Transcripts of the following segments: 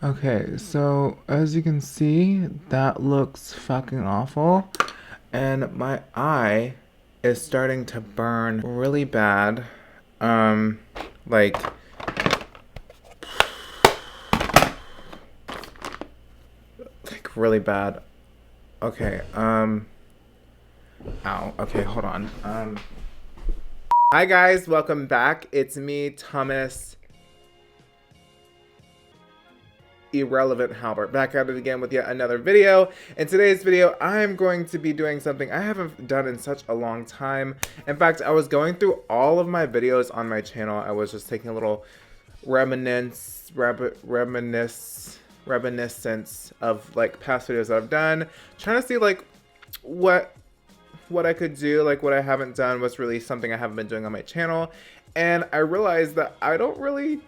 Okay, so as you can see, that looks fucking awful. And my eye is starting to burn really bad. Like, really bad. Okay, ow. Okay, hold on. Hi guys, welcome back. It's me, Thomas Irrelevant Halbert, back at it again with yet another video. In today's video, I'm going to be doing something I haven't done in such a long time. In fact, I was going through all of my videos on my channel. I was just taking a little reminiscence of like past videos that I've done, trying to see like what I could do, like what I haven't done, what's really something I haven't been doing on my channel. And I realized that I don't really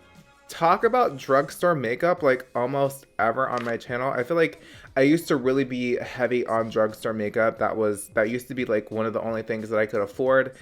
talk about drugstore makeup like almost ever on my channel. I feel like I used to really be heavy on drugstore makeup. That used to be like one of the only things that I could afford.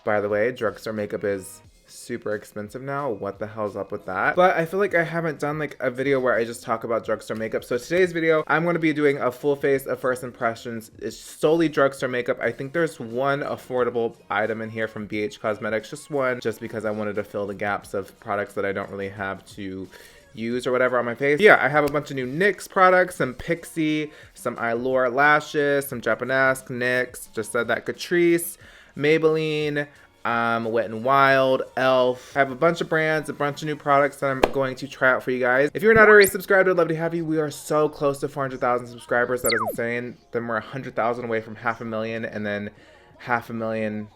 By the way, drugstore makeup is super expensive now. What the hell's up with that? But I feel like I haven't done like a video where I just talk about drugstore makeup. So today's video, I'm going to be doing a full face of first impressions. It's solely drugstore makeup. I think there's one affordable item in here from BH Cosmetics, just one, just because I wanted to fill the gaps of products that I don't really have to use or whatever on my face. Yeah, I have a bunch of new NYX products, some Pixie, some Allure lashes, some Japanese NYX, just said that, Catrice, Maybelline, Wet n Wild, ELF. I have a bunch of brands, a bunch of new products that I'm going to try out for you guys. If you're not already subscribed, I'd love to have you. We are so close to 400,000 subscribers. That is insane. Then we're 100,000 away from 500,000, and then 500,000,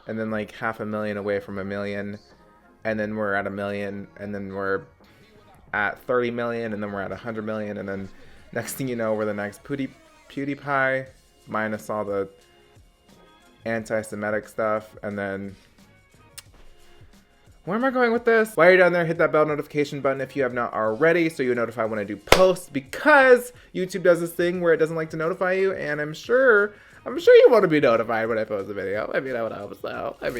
and then like 500,000 away from 1,000,000, and then we're at 1,000,000, and then we're at 30 million, and then we're at 100 million, and then next thing you know, we're the next PewDiePie, minus all the anti-Semitic stuff. And then where am I going with this? While you're down there, hit that bell notification button if you have not already, so you're notified when I do posts, because YouTube does this thing where it doesn't like to notify you, and I'm sure you want to be notified when I post a video. I mean, I would hope so. I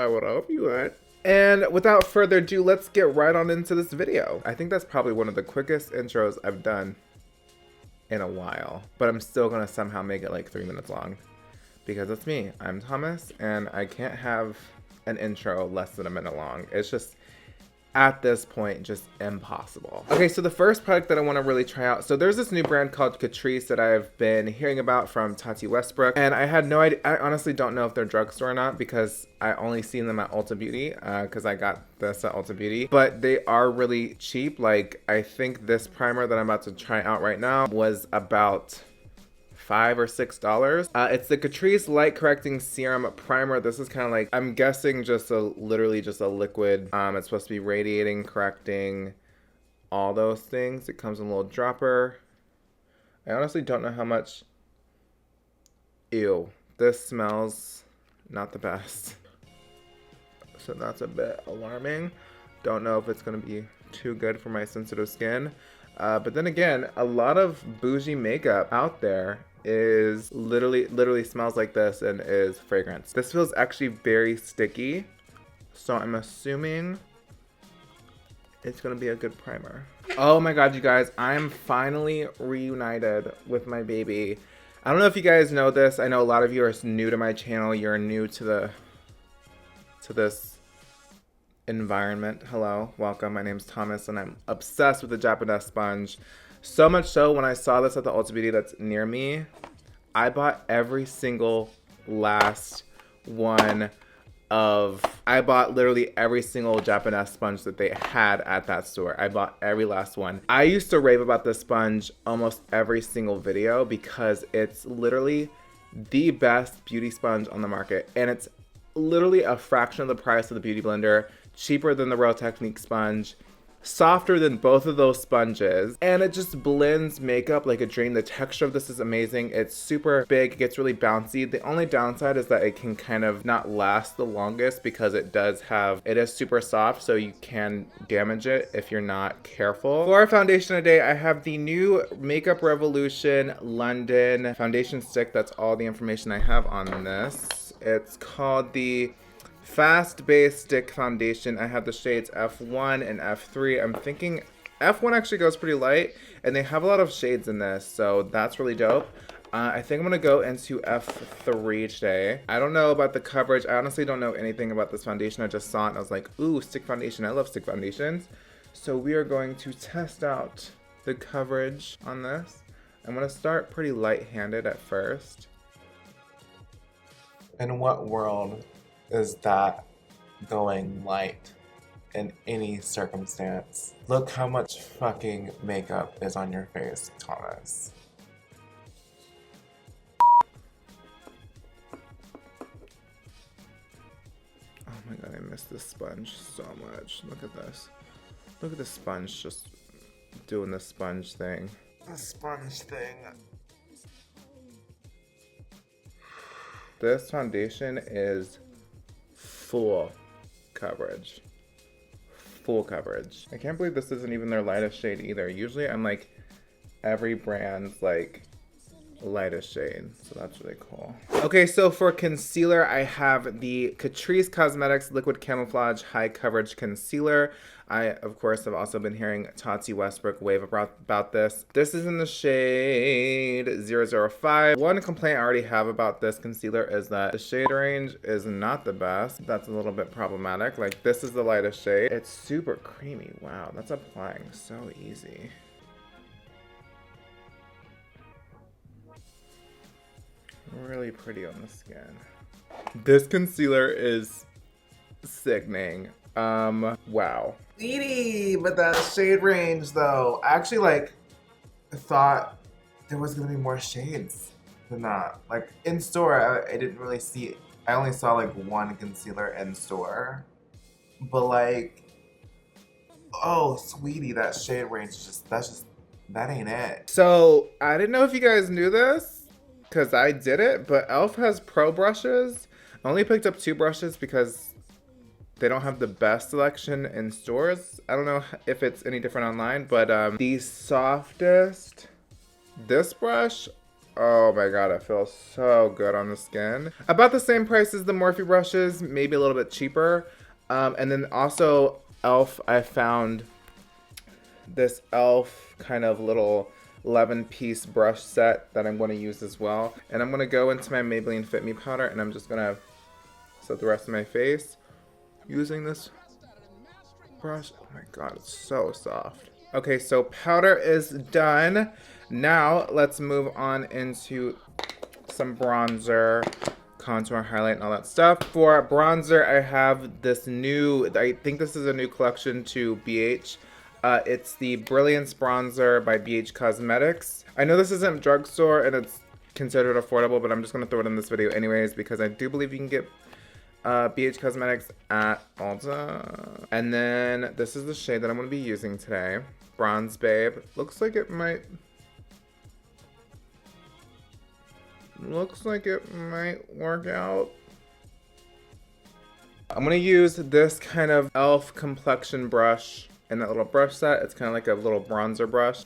would hope you would. And without further ado, let's get right on into this video. I think that's probably one of the quickest intros I've done in a while, but I'm still gonna somehow make it like 3 minutes long. Because it's me, I'm Thomas, and I can't have an intro less than a minute long. It's just, at this point, just impossible. Okay, so the first product that I want to really try out, so there's this new brand called Catrice that I've been hearing about from Tati Westbrook, and I had no idea. I honestly don't know if they're drugstore or not, because I only seen them at Ulta Beauty, because I got this at Ulta Beauty, but they are really cheap. Like, I think this primer that I'm about to try out right now was about $5 or $6. It's the Catrice Light Correcting Serum Primer. This is kind of like, I'm guessing literally just a liquid. It's supposed to be radiating, correcting, all those things. It comes in a little dropper. I honestly don't know how much. Ew, this smells not the best. So that's a bit alarming. Don't know if it's gonna be too good for my sensitive skin. But then again, a lot of bougie makeup out there is literally smells like this and is fragrance. This feels actually very sticky, so I'm assuming it's gonna be a good primer. Oh my god, you guys, I'm finally reunited with my baby. I don't know if you guys know this. I know a lot of you are new to my channel. You're new to this environment. Hello, welcome. My name's Thomas, and I'm obsessed with the Japanese sponge. So much so, when I saw this at the Ulta Beauty that's near me, I bought every single last one I bought literally every single Japanese sponge that they had at that store. I bought every last one. I used to rave about this sponge almost every single video because it's literally the best beauty sponge on the market, and it's literally a fraction of the price of the Beauty Blender, cheaper than the Real Technique sponge, softer than both of those sponges, and it just blends makeup like a dream. The texture of this is amazing. It's super big, it gets really bouncy. The only downside is that it can kind of not last the longest because it is super soft, so you can damage it if you're not careful. For our foundation today, I have the new Makeup Revolution London foundation stick. That's all the information I have on this. It's called the Fast Base Stick Foundation. I have the shades F1 and F3. I'm thinking F1 actually goes pretty light, and they have a lot of shades in this, so that's really dope. I think I'm gonna go into F3 today. I don't know about the coverage. I honestly don't know anything about this foundation. I just saw it and I was like, ooh, stick foundation. I love stick foundations. So we are going to test out the coverage on this. I'm gonna start pretty light-handed at first. In what world is that going light in any circumstance? Look how much fucking makeup is on your face, Thomas. Oh my god, I miss this sponge so much. Look at this. Look at the sponge just doing the sponge thing. The sponge thing. This foundation is full coverage. Full coverage. I can't believe this isn't even their lightest shade either. Usually I'm like every brand's like lightest shade, so that's really cool. Okay, so for concealer, I have the Catrice Cosmetics Liquid Camouflage High Coverage Concealer. I, of course, have also been hearing Tati Westbrook rave about this. This is in the shade 005. One complaint I already have about this concealer is that the shade range is not the best. That's a little bit problematic. Like, this is the lightest shade. It's super creamy. Wow, that's applying so easy. Really pretty on the skin. This concealer is sickening. Wow. Sweetie, but that shade range though, I actually like thought there was gonna be more shades than that. Like in store, I didn't really see, I only saw like one concealer in store, but like, oh sweetie, that shade range is just, that ain't it. So I didn't know if you guys knew this, because I did it, but e.l.f. has pro brushes. I only picked up 2 brushes because they don't have the best selection in stores. I don't know if it's any different online, but the softest, this brush, oh my god, it feels so good on the skin. About the same price as the Morphe brushes, maybe a little bit cheaper. And then also e.l.f. I found this e.l.f. kind of little 11-piece brush set that I'm going to use as well. And I'm going to go into my Maybelline Fit Me powder and I'm just going to set the rest of my face using this brush. Oh my god, it's so soft. Okay, so powder is done. Now let's move on into some bronzer, contour, highlight, and all that stuff. For bronzer, I have this new, I think this is a new collection to BH. It's the Brilliance Bronzer by BH Cosmetics. I know this isn't drugstore and it's considered affordable, but I'm just going to throw it in this video anyways because I do believe you can get BH Cosmetics at Ulta. And then this is the shade that I'm going to be using today. Bronze Babe. Looks like it might work out. I'm going to use this kind of e.l.f. complexion brush in that little brush set. It's kind of like a little bronzer brush.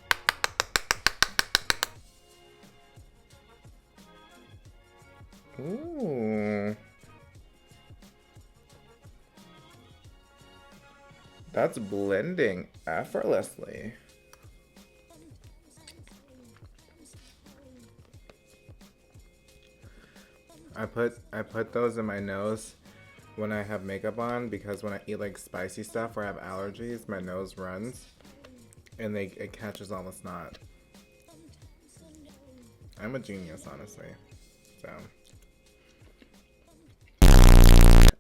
Ooh. That's blending effortlessly. I put those in my nose when I have makeup on because when I eat like spicy stuff or I have allergies, my nose runs and it catches all the snot. I'm a genius, honestly. So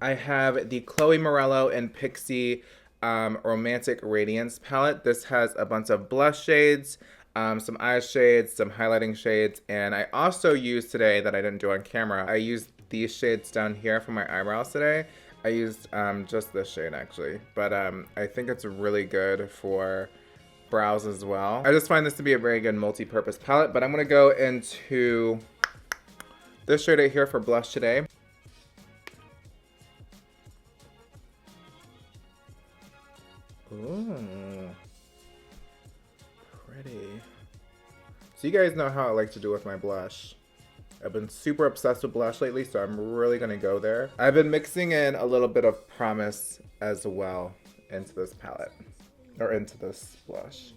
I have the Chloe Morello and Pixie Romantic Radiance palette. This has a bunch of blush shades, some eye shades, some highlighting shades, and I also used today, that I didn't do on camera, I used these shades down here for my eyebrows today. I used just this shade actually, but I think it's really good for brows as well. I just find this to be a very good multi-purpose palette, but I'm gonna go into this shade right here for blush today. Ooh, pretty. So you guys know how I like to do with my blush. I've been super obsessed with blush lately, so I'm really gonna go there. I've been mixing in a little bit of Promise as well into this palette. or into this blush.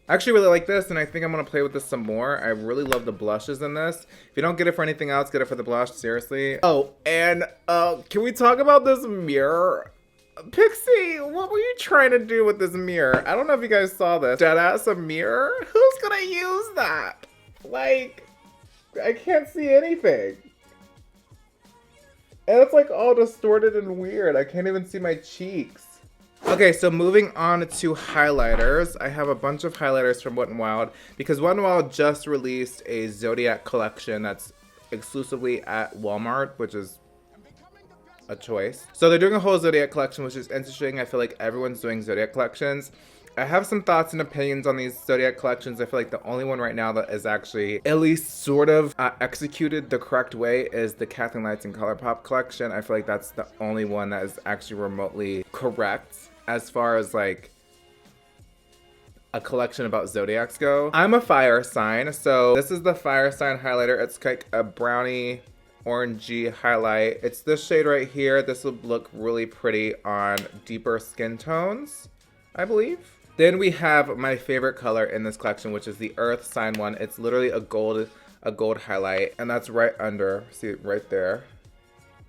I actually really like this, and I think I'm gonna play with this some more. I really love the blushes in this. If you don't get it for anything else, get it for the blush, seriously. Oh, and can we talk about this mirror? Pixie, what were you trying to do with this mirror? I don't know if you guys saw this. Deadass a mirror? Who's gonna use that? Like, I can't see anything. And it's like all distorted and weird. I can't even see my cheeks. Okay, so moving on to highlighters. I have a bunch of highlighters from Wet n Wild because Wet n Wild just released a Zodiac collection that's exclusively at Walmart, which is a choice. So they're doing a whole Zodiac collection, which is interesting. I feel like everyone's doing Zodiac collections. I have some thoughts and opinions on these Zodiac collections. I feel like the only one right now that is actually at least sort of executed the correct way is the Kathleen Lights and ColourPop collection. I feel like that's the only one that is actually remotely correct as far as like a collection about zodiacs go. I'm a fire sign, so this is the fire sign highlighter. It's like a brownie orangey highlight. It's this shade right here. This will look really pretty on deeper skin tones, I believe. Then we have my favorite color in this collection, which is the earth sign one. It's literally a gold highlight, and that's right under, see it right there.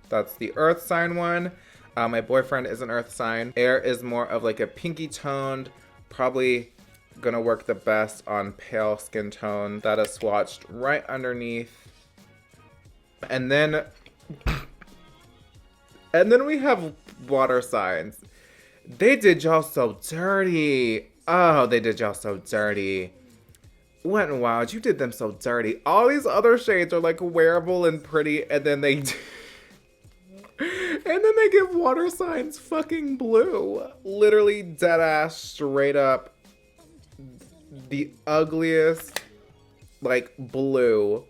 That's the earth sign one. My boyfriend is an earth sign. Air is more of like a pinky toned, probably gonna work the best on pale skin tone. That is swatched right underneath. And then we have water signs. They did y'all so dirty. Oh, they did y'all so dirty. Wet n Wild, you did them so dirty. All these other shades are like wearable and pretty, and then they give water signs fucking blue. Literally dead ass straight up the ugliest like blue.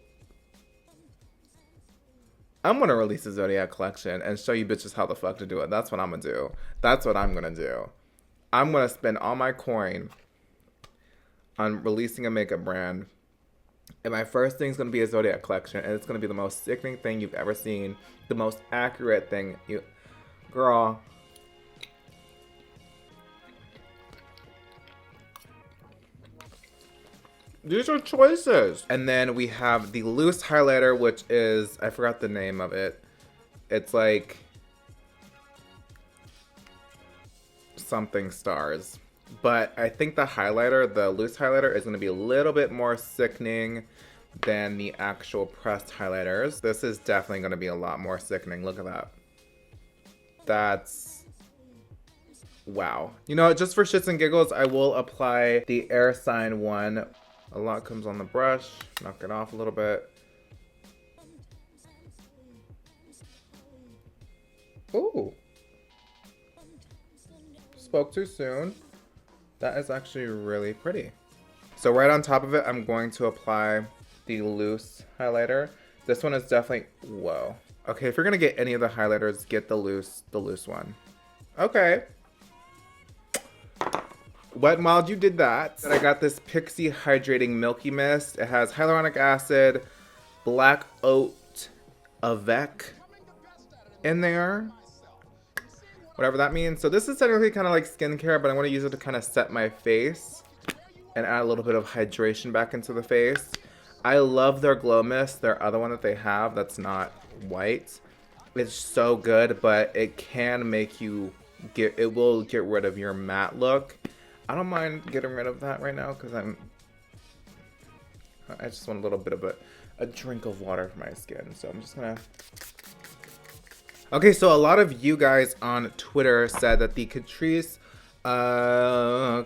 I'm gonna release a Zodiac collection and show you bitches how the fuck to do it. That's what I'm gonna do. That's what I'm gonna do. I'm gonna spend all my coin on releasing a makeup brand. And my first thing is gonna be a Zodiac collection, and it's gonna be the most sickening thing you've ever seen. The most accurate thing you... Girl. These are choices. And then we have the loose highlighter, which is, I forgot the name of it. It's like something stars. But I think the highlighter, the loose highlighter, is going to be a little bit more sickening than the actual pressed highlighters. This is definitely going to be a lot more sickening. Look at that. That's... wow. You know, just for shits and giggles, I will apply the air sign one. A lot comes on the brush. Knock it off a little bit. Ooh. Spoke too soon. That is actually really pretty. So right on top of it, I'm going to apply the loose highlighter. This one is definitely, whoa. Okay, if you're gonna get any of the highlighters, get the loose one. Okay. Wet n Wild, you did that. And I got this Pixie Hydrating Milky Mist. It has hyaluronic acid, black oat avec in there. Whatever that means. So this is technically kind of like skincare, but I want to use it to kind of set my face and add a little bit of hydration back into the face. I love their Glow Mist, their other one that they have that's not white. It's so good, but it can make you it will get rid of your matte look. I don't mind getting rid of that right now because I just want a little bit of a drink of water for my skin. So I'm just gonna... Okay, so a lot of you guys on Twitter said that the Catrice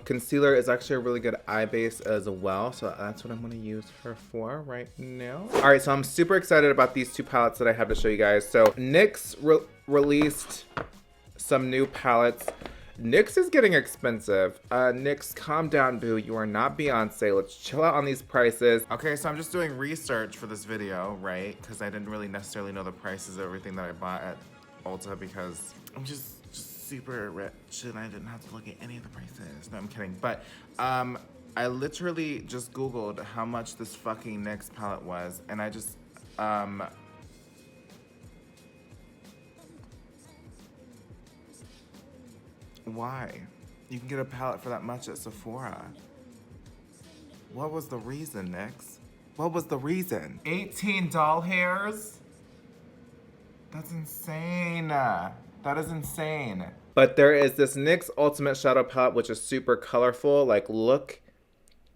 concealer is actually a really good eye base as well. So that's what I'm going to use her for right now. All right, so I'm super excited about these two palettes that I have to show you guys. So NYX released some new palettes. NYX is getting expensive. NYX, calm down, boo. You are not Beyonce. Let's chill out on these prices. Okay, so I'm just doing research for this video, right? Because I didn't really necessarily know the prices of everything that I bought at Ulta because I'm just super rich and I didn't have to look at any of the prices. No, I'm kidding. But I literally just Googled how much this fucking NYX palette was, and I just Why? You can get a palette for that much at Sephora. What was the reason, NYX? What was the reason? 18 doll hairs? That's insane. That is insane. But there is this NYX Ultimate Shadow Palette, which is super colorful. Like, look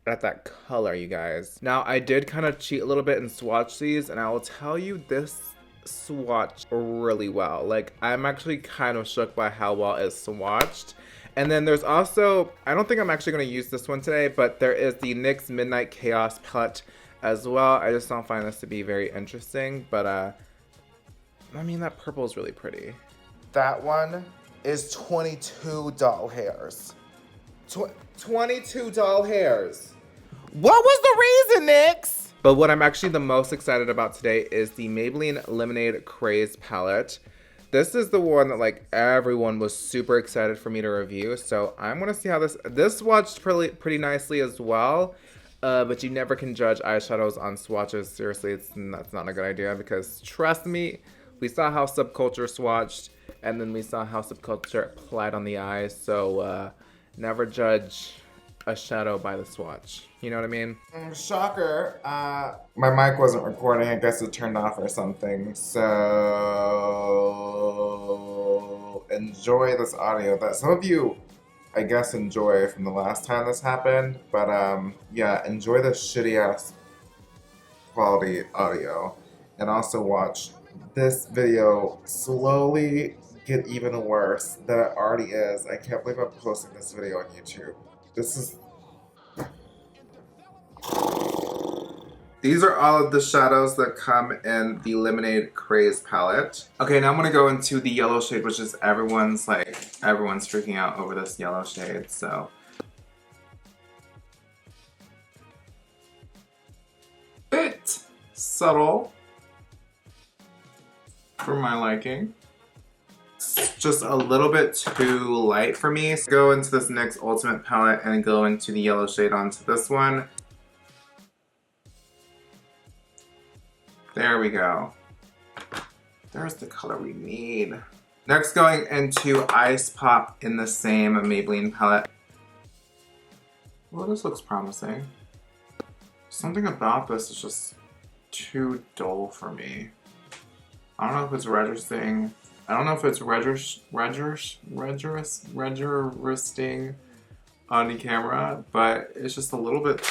at that color, you guys. Now, I did kind of cheat a little bit and swatch these, and I will tell you, this swatched really well. Like, I'm actually kind of shook by how well it's swatched. And then there's also, I don't think I'm actually going to use this one today, but there is the NYX Midnight Chaos palette as well. I just don't find this to be very interesting, but I mean, that purple is really pretty. That one is 22 doll hairs. 22 doll hairs. What was the reason, NYX? But what I'm actually the most excited about today is the Maybelline Lemonade Craze palette. This is the one that like everyone was super excited for me to review. So I'm gonna see how this swatched pretty nicely as well. But you never can judge eyeshadows on swatches. Seriously, that's not a good idea, because trust me, we saw how Subculture swatched, and then we saw how Subculture applied on the eyes. So never judge a shadow by the swatch. You know what I mean? Shocker. My mic wasn't recording. I guess it turned off or something. So enjoy this audio that some of you, I guess, enjoy from the last time this happened. But yeah, enjoy the shitty ass quality audio, and also watch this video slowly get even worse than it already is. I can't believe I'm posting this video on YouTube. These are all of the shadows that come in the Lemonade Craze palette. Okay, now I'm gonna go into the yellow shade, which is everyone's freaking out over this yellow shade, so. Bit subtle for my liking. Just a little bit too light for me. So go into this NYX Ultimate palette and go into the yellow shade onto this one. There we go. There's the color we need. Next, going into Ice Pop in the same Maybelline palette. Well, this looks promising. Something about this is just too dull for me. I don't know if it's registering. I don't know if it's registering on the camera, but it's just a little bit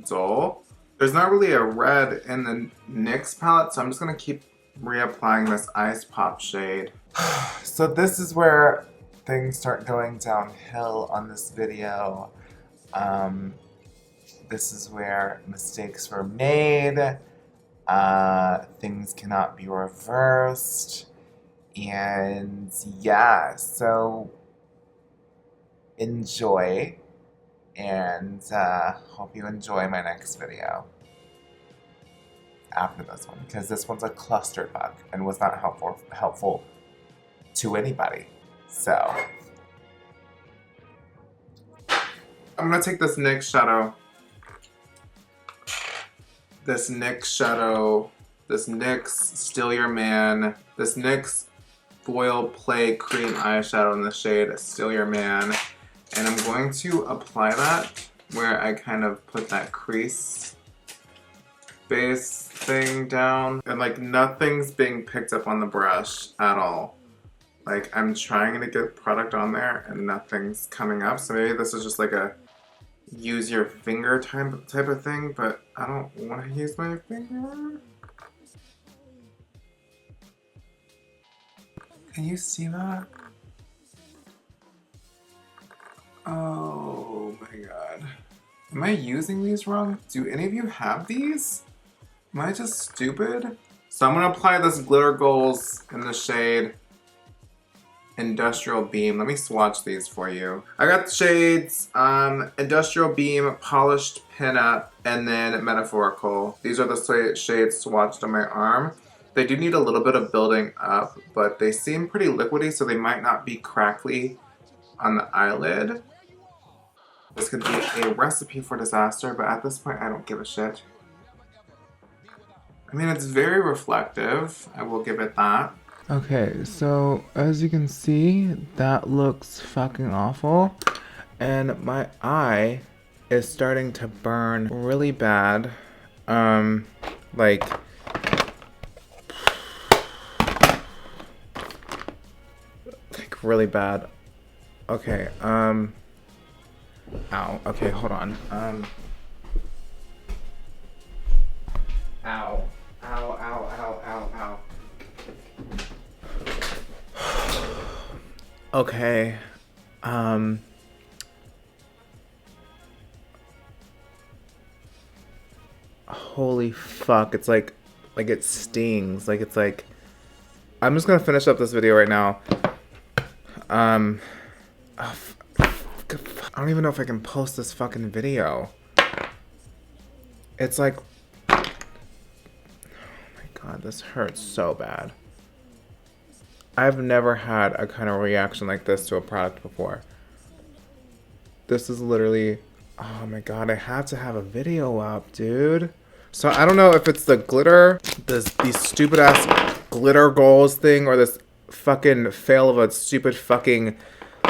dull. There's not really a red in the NYX palette, so I'm just gonna keep reapplying this Ice Pop shade. So this is where things start going downhill on this video. This is where mistakes were made. Things cannot be reversed. And yeah, so enjoy, and hope you enjoy my next video after this one, because this one's a clusterfuck and was not helpful to anybody. So I'm gonna take this NYX shadow, this NYX Still Your Man, this NYX Foil Play Cream eyeshadow in the shade Still Your Man, and I'm going to apply that where I kind of put that crease base thing down, and like nothing's being picked up on the brush at all. Like I'm trying to get product on there and nothing's coming up, so maybe this is just like a use your finger type of thing, but I don't want to use my finger. Can you see that? Oh my god. Am I using these wrong? Do any of you have these? Am I just stupid? So I'm gonna apply this Glitter Goals in the shade Industrial Beam. Let me swatch these for you. I got the shades Industrial Beam, Polished Pinup, and then Metaphorical. These are the shades swatched on my arm. They do need a little bit of building up, but they seem pretty liquidy, so they might not be crackly on the eyelid. This could be a recipe for disaster, but at this point I don't give a shit. I mean, it's very reflective, I will give it that. Okay, so as you can see, that looks fucking awful. And my eye is starting to burn really bad. Like, really bad. Okay, ow. Okay, hold on. Ow. Ow, ow, ow, ow, ow. Okay, holy fuck, it's like it stings. Like, it's like, I'm just gonna finish up this video right now. Oh, I don't even know if I can post this fucking video. It's like, oh my god, this hurts so bad. I've never had a kind of reaction like this to a product before. This is literally, oh my god, I have to have a video up, dude. So I don't know if it's the glitter, these stupid ass glitter goals thing, or this fucking fail of a stupid fucking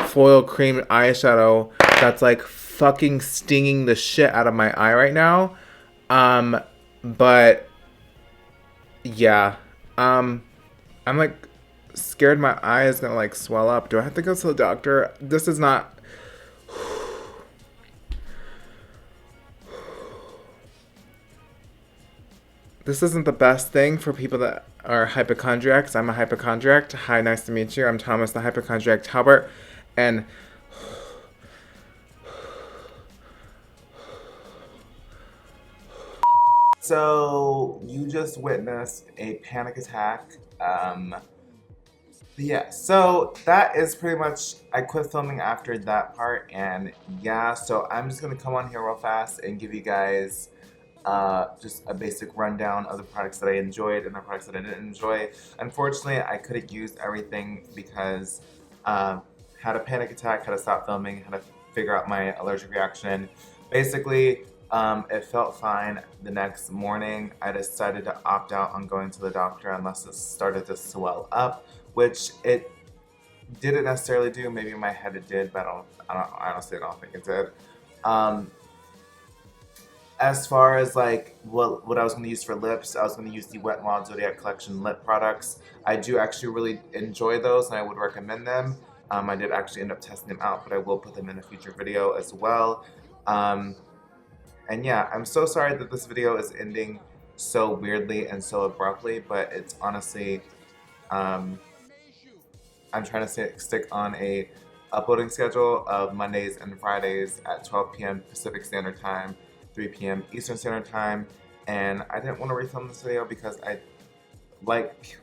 foil cream eyeshadow that's like fucking stinging the shit out of my eye right now. But yeah, I'm like scared my eye is gonna like swell up. Do I have to go to the doctor? This is not. This isn't the best thing for people that are hypochondriacs. I'm a hypochondriac. Hi, nice to meet you. I'm Thomas, the hypochondriac Halbert. And so you just witnessed a panic attack. Yeah, so that is pretty much, I quit filming after that part, and yeah, so I'm just gonna come on here real fast and give you guys just a basic rundown of the products that I enjoyed and the products that I didn't enjoy. Unfortunately, I couldn't use everything because had a panic attack, had to stop filming, had to figure out my allergic reaction. Basically, it felt fine. The next morning, I decided to opt out on going to the doctor unless it started to swell up, which it didn't necessarily do. Maybe in my head it did, but I honestly don't think it did. As far as like what I was going to use for lips, I was going to use the Wet n Wild Zodiac Collection lip products. I do actually really enjoy those, and I would recommend them. I did actually end up testing them out, but I will put them in a future video as well. And yeah, I'm so sorry that this video is ending so weirdly and so abruptly, but it's honestly, I'm trying to stick on a uploading schedule of Mondays and Fridays at 12 p.m. Pacific Standard Time, 3 p.m. Eastern Standard Time, and I didn't want to refilm this video because I like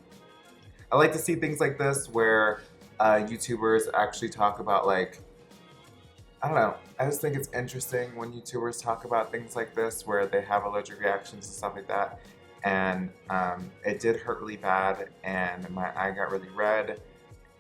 to see things like this where YouTubers actually talk about, like, I don't know, I just think it's interesting when YouTubers talk about things like this where they have allergic reactions and stuff like that, and it did hurt really bad and my eye got really red,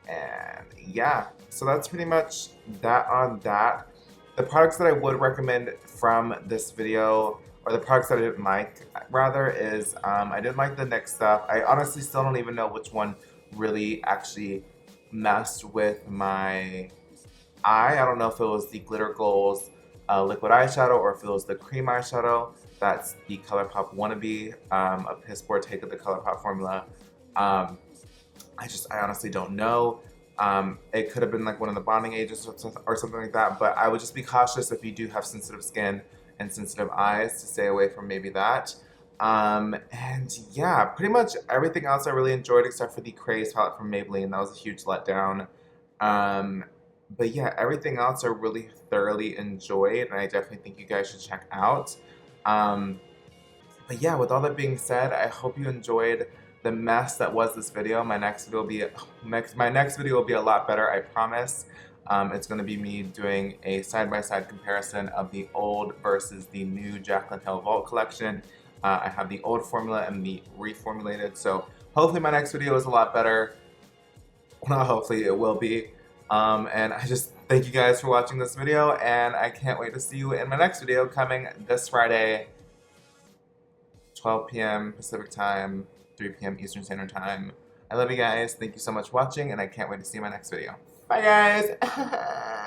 and yeah, so that's pretty much that on that. The products that I would recommend from this video, or the products that I didn't like, rather, is I didn't like the NYX stuff. I honestly still don't even know which one really actually messed with my eye. I don't know if it was the Glitter Goals liquid eyeshadow or if it was the cream eyeshadow. That's the ColourPop Wannabe, a piss poor take of the ColourPop formula. I honestly don't know. It could have been like one of the bonding agents or something like that, but I would just be cautious if you do have sensitive skin and sensitive eyes to stay away from maybe that. And yeah, pretty much everything else I really enjoyed except for the Craze palette from Maybelline. That was a huge letdown. But yeah, everything else I really thoroughly enjoyed, and I definitely think you guys should check out. But yeah, with all that being said, I hope you enjoyed the mess that was this video. My next video will be a lot better, I promise. It's going to be me doing a side-by-side comparison of the old versus the new Jaclyn Hill Vault collection. I have the old formula and the reformulated, so hopefully my next video is a lot better. Well, not hopefully, it will be. And I just thank you guys for watching this video, and I can't wait to see you in my next video coming this Friday, 12 p.m. Pacific Time, 3 p.m. Eastern Standard Time. I love you guys. Thank you so much for watching, and I can't wait to see you in my next video. Bye, guys.